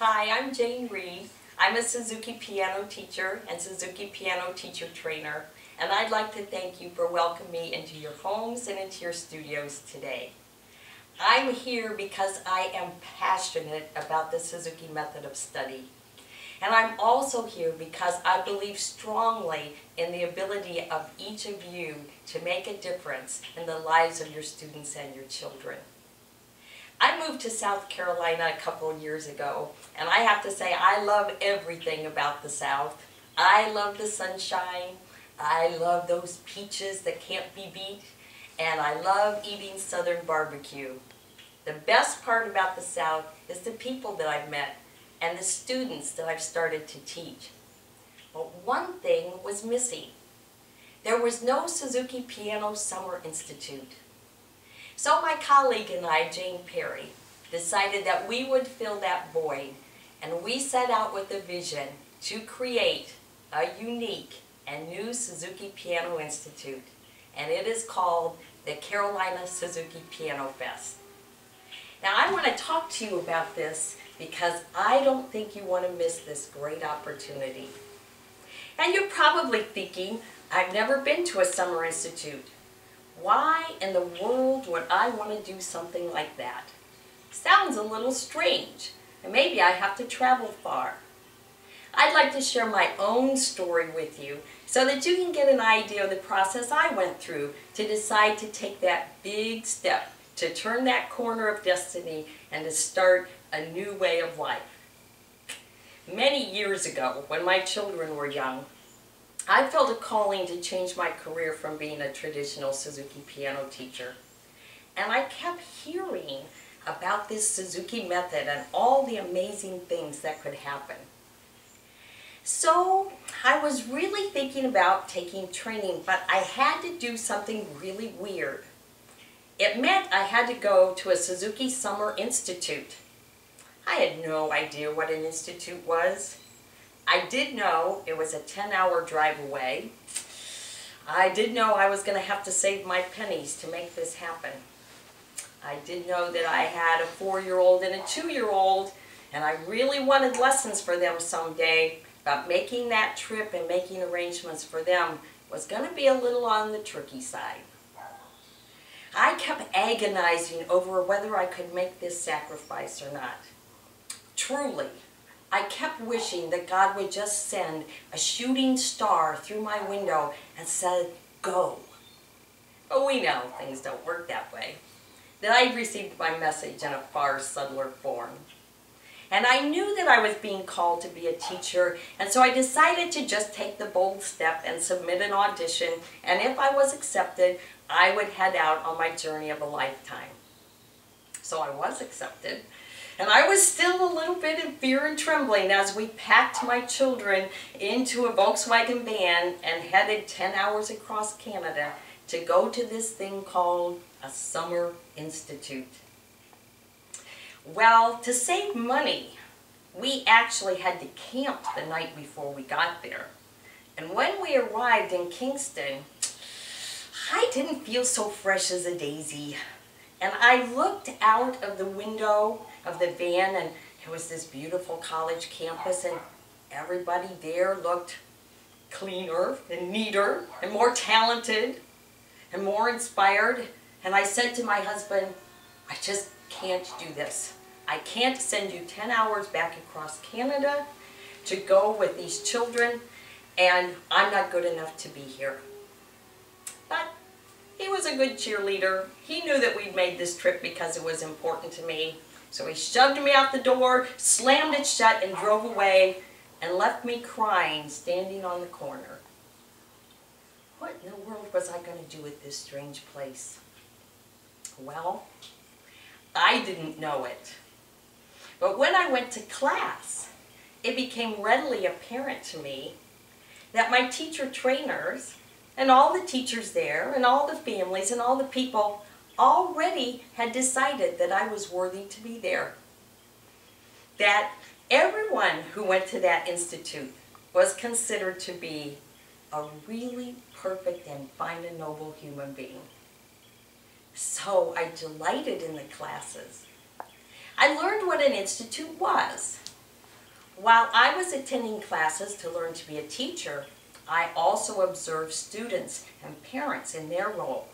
Hi, I'm Jane Rhyne. I'm a Suzuki piano teacher and Suzuki piano teacher trainer, and I'd like to thank you for welcoming me into your homes and into your studios today. I'm here because I am passionate about the Suzuki method of study. And I'm also here because I believe strongly in the ability of each of you to make a difference in the lives of your students and your children. I moved to South Carolina a couple of years ago, and I have to say I love everything about the South. I love the sunshine, I love those peaches that can't be beat, and I love eating Southern barbecue. The best part about the South is the people that I've met and the students that I've started to teach. But one thing was missing. There was no Suzuki Piano Summer Institute. So my colleague and I, Jane Perry, decided that we would fill that void, and we set out with a vision to create a unique and new Suzuki Piano Institute, and it is called the Carolina Suzuki PianoFest. Now I want to talk to you about this because I don't think you want to miss this great opportunity. And you're probably thinking, I've never been to a summer institute. Why in the world would I want to do something like that? Sounds a little strange, and maybe I have to travel far. I'd like to share my own story with you so that you can get an idea of the process I went through to decide to take that big step, to turn that corner of destiny and to start a new way of life. Many years ago, when my children were young, I felt a calling to change my career from being a traditional Suzuki piano teacher. And I kept hearing about this Suzuki method and all the amazing things that could happen. So I was really thinking about taking training, but I had to do something really weird. It meant I had to go to a Suzuki Summer Institute. I had no idea what an institute was. I did know it was a 10-hour drive away. I did know I was going to have to save my pennies to make this happen. I did know that I had a 4-year-old and a 2-year-old, and I really wanted lessons for them someday, but making that trip and making arrangements for them was going to be a little on the tricky side. I kept agonizing over whether I could make this sacrifice or not. Truly, I kept wishing that God would just send a shooting star through my window and said, go. But we know things don't work that way. That I received my message in a far subtler form. And I knew that I was being called to be a teacher, and so I decided to just take the bold step and submit an audition, and if I was accepted, I would head out on my journey of a lifetime. So I was accepted. And I was still a little bit in fear and trembling as we packed my children into a Volkswagen van and headed 10 hours across Canada to go to this thing called a Summer Institute. Well, to save money, we actually had to camp the night before we got there. And when we arrived in Kingston, I didn't feel so fresh as a daisy. And I looked out of the window of the van, and it was this beautiful college campus, and everybody there looked cleaner and neater and more talented and more inspired. And I said to my husband, I just can't do this. I can't send you 10 hours back across Canada to go with these children, and I'm not good enough to be here. But he was a good cheerleader. He knew that we'd made this trip because it was important to me. So he shoved me out the door, slammed it shut, and drove away, and left me crying, standing on the corner. What in the world was I going to do with this strange place? Well, I didn't know it. But when I went to class, it became readily apparent to me that my teacher trainers and all the teachers there and all the families and all the people already had decided that I was worthy to be there. That everyone who went to that institute was considered to be a really perfect and fine and noble human being. So I delighted in the classes. I learned what an institute was. While I was attending classes to learn to be a teacher, I also observed students and parents in their role.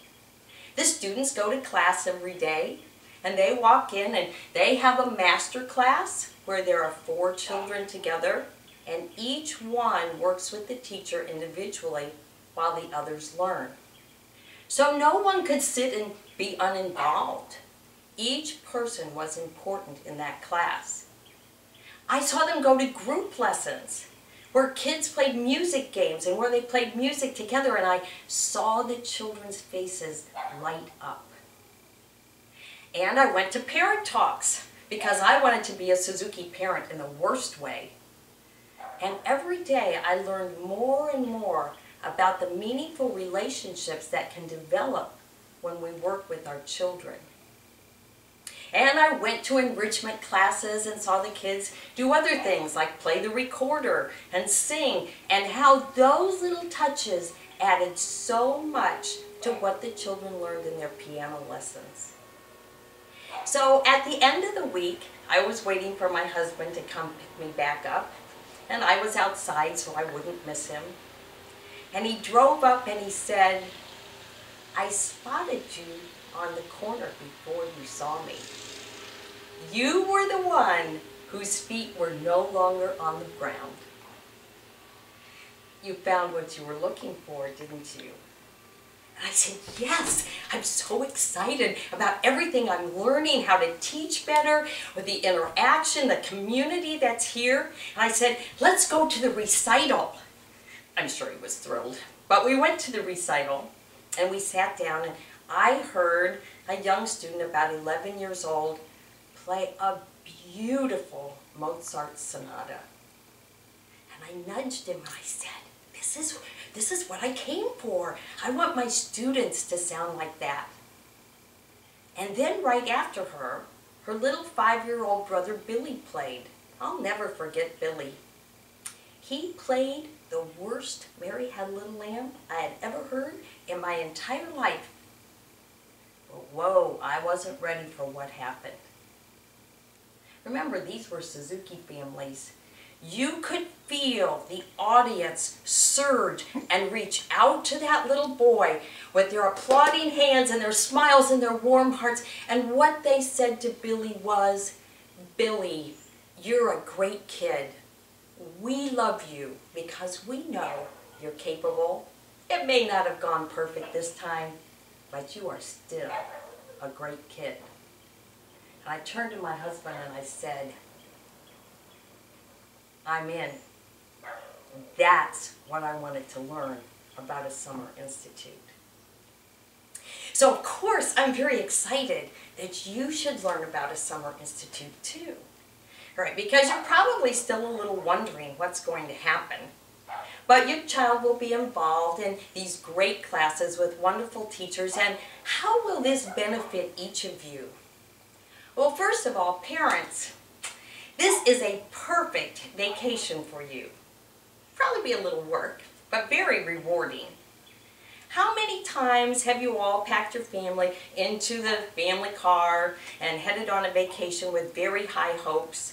The students go to class every day, and they walk in and they have a master class where there are 4 children together, and each one works with the teacher individually while the others learn. So no one could sit and be uninvolved. Each person was important in that class. I saw them go to group lessons where kids played music games and where they played music together, and I saw the children's faces light up. And I went to parent talks because I wanted to be a Suzuki parent in the worst way. And every day I learned more and more about the meaningful relationships that can develop when we work with our children. And I went to enrichment classes and saw the kids do other things like play the recorder and sing, and how those little touches added so much to what the children learned in their piano lessons. So at the end of the week, I was waiting for my husband to come pick me back up, and I was outside so I wouldn't miss him. And he drove up and he said, "I spotted you on the corner before you saw me. You were the one whose feet were no longer on the ground." You found what you were looking for, didn't you? And I said, "Yes, I'm so excited about everything I'm learning, how to teach better, with the interaction, the community that's here." And I said, "Let's go to the recital." I'm sure he was thrilled. But we went to the recital and we sat down, and I heard a young student about 11 years old play a beautiful Mozart sonata. And I nudged him and I said, this is what I came for. I want my students to sound like that. And then right after her little 5-year-old brother Billy played. I'll never forget Billy. He played the worst Mary Had a Little Lamb I had ever heard in my entire life. But whoa, I wasn't ready for what happened. Remember, these were Suzuki families. You could feel the audience surge and reach out to that little boy with their applauding hands and their smiles and their warm hearts. And what they said to Billy was, "Billy, you're a great kid. We love you because we know you're capable. It may not have gone perfect this time, but you are still a great kid." And I turned to my husband and I said, "I'm in." That's what I wanted to learn about a summer institute. So of course, I'm very excited that you should learn about a summer institute too. Right, because you're probably still a little wondering what's going to happen. But your child will be involved in these great classes with wonderful teachers, and how will this benefit each of you? Well, first of all, parents, this is a perfect vacation for you. Probably be a little work, but very rewarding. How many times have you all packed your family into the family car and headed on a vacation with very high hopes?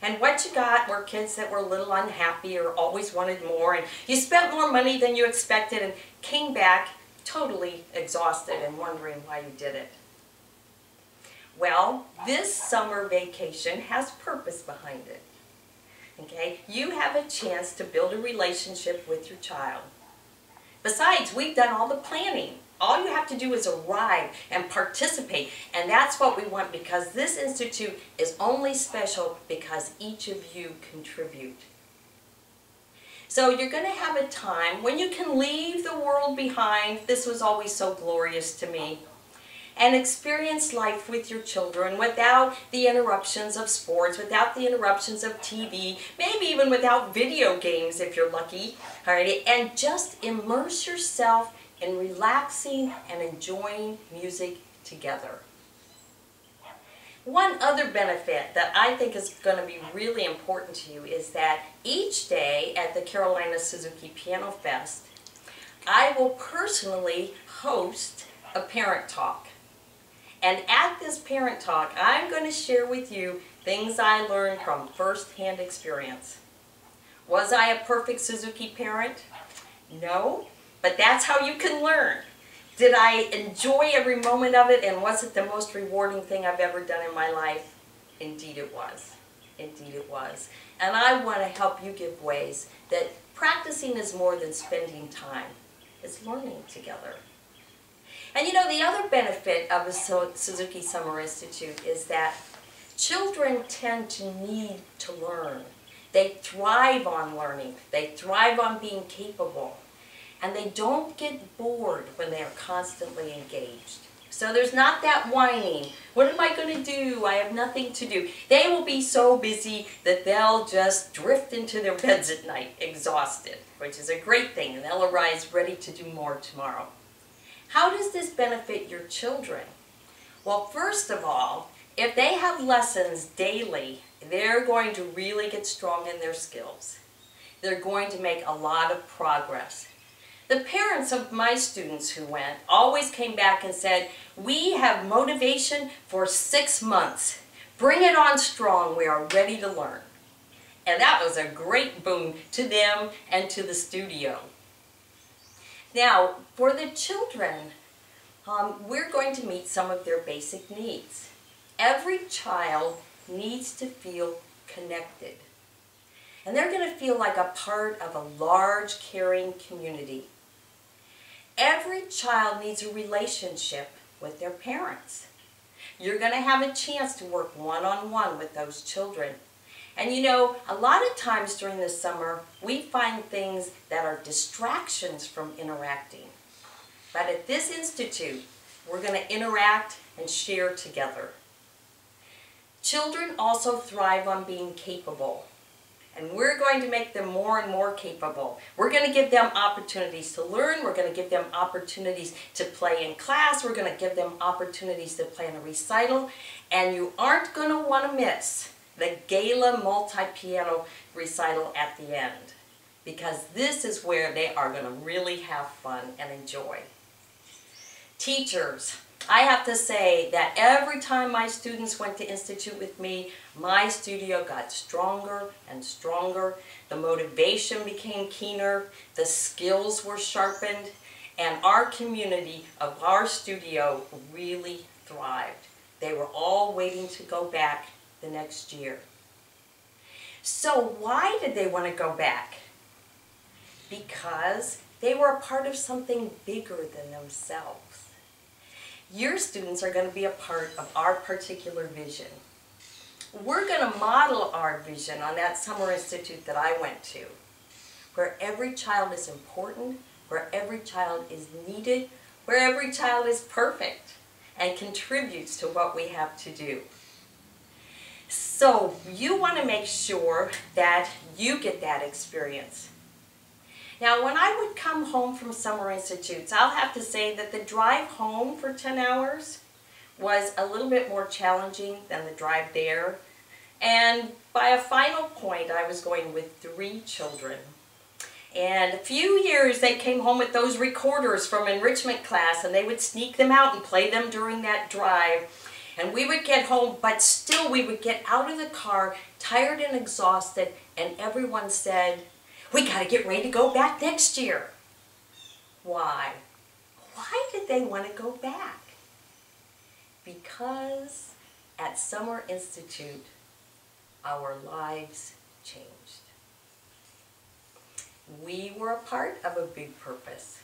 And what you got were kids that were a little unhappy or always wanted more, and you spent more money than you expected and came back totally exhausted and wondering why you did it. Well, this summer vacation has purpose behind it. Okay? You have a chance to build a relationship with your child. Besides, we've done all the planning. All you have to do is arrive and participate, and that's what we want, because this institute is only special because each of you contribute. So you're going to have a time when you can leave the world behind. This was always so glorious to me. And experience life with your children without the interruptions of sports, without the interruptions of TV, maybe even without video games if you're lucky. All right, and just immerse yourself in relaxing and enjoying music together. One other benefit that I think is going to be really important to you is that each day at the Carolina Suzuki PianoFest, I will personally host a parent talk. And at this parent talk, I'm going to share with you things I learned from first-hand experience. Was I a perfect Suzuki parent? No, but that's how you can learn. Did I enjoy every moment of it, and was it the most rewarding thing I've ever done in my life? Indeed it was. Indeed it was. And I want to help you give ways that practicing is more than spending time. It's learning together. And you know, the other benefit of a Suzuki Summer Institute is that children tend to need to learn. They thrive on learning. They thrive on being capable. And they don't get bored when they are constantly engaged. So there's not that whining. What am I going to do? I have nothing to do. They will be so busy that they'll just drift into their beds at night, exhausted, which is a great thing, and they'll arise ready to do more tomorrow. How does this benefit your children? Well, first of all, if they have lessons daily, they're going to really get strong in their skills. They're going to make a lot of progress. The parents of my students who went always came back and said, "We have motivation for 6 months. Bring it on strong. We are ready to learn." And that was a great boon to them and to the studio. Now, for the children, we're going to meet some of their basic needs. Every child needs to feel connected. And they're going to feel like a part of a large, caring community. Every child needs a relationship with their parents. You're going to have a chance to work one-on-one with those children. And you know, a lot of times during the summer, we find things that are distractions from interacting. But at this institute, we're going to interact and share together. Children also thrive on being capable. And we're going to make them more and more capable. We're going to give them opportunities to learn. We're going to give them opportunities to play in class. We're going to give them opportunities to play in a recital. And you aren't going to want to miss the gala multi-piano recital at the end, because this is where they are going to really have fun and enjoy. Teachers, I have to say that every time my students went to Institute with me, my studio got stronger and stronger. The motivation became keener, the skills were sharpened, and our community of our studio really thrived. They were all waiting to go back the next year. So why did they want to go back? Because they were a part of something bigger than themselves. Your students are going to be a part of our particular vision. We're going to model our vision on that summer institute that I went to, where every child is important, where every child is needed, where every child is perfect and contributes to what we have to do. So you want to make sure that you get that experience. Now, when I would come home from summer institutes, I'll have to say that the drive home for 10 hours was a little bit more challenging than the drive there. And by a final point, I was going with 3 children. And a few years, they came home with those recorders from enrichment class, and they would sneak them out and play them during that drive. And we would get home, but still we would get out of the car, tired and exhausted, and everyone said, "We got to get ready to go back next year." Why? Why did they want to go back? Because at Summer Institute, our lives changed. We were a part of a big purpose.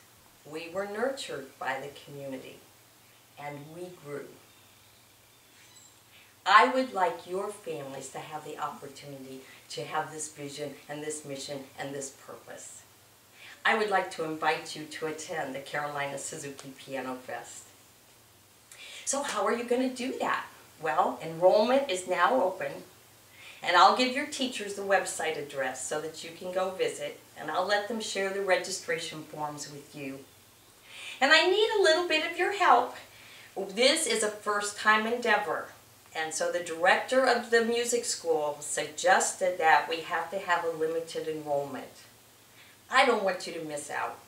We were nurtured by the community, and we grew. I would like your families to have the opportunity to have this vision and this mission and this purpose. I would like to invite you to attend the Carolina Suzuki PianoFest. So how are you going to do that? Well, enrollment is now open, and I'll give your teachers the website address so that you can go visit, and I'll let them share the registration forms with you. And I need a little bit of your help. This is a first-time endeavor. And so the director of the music school suggested that we have to have a limited enrollment. I don't want you to miss out.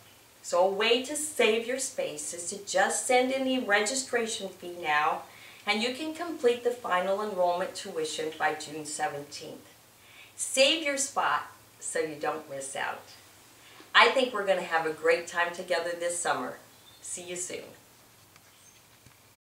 So a way to save your space is to just send in the registration fee now, and you can complete the final enrollment tuition by June 17th. Save your spot so you don't miss out. I think we're going to have a great time together this summer. See you soon.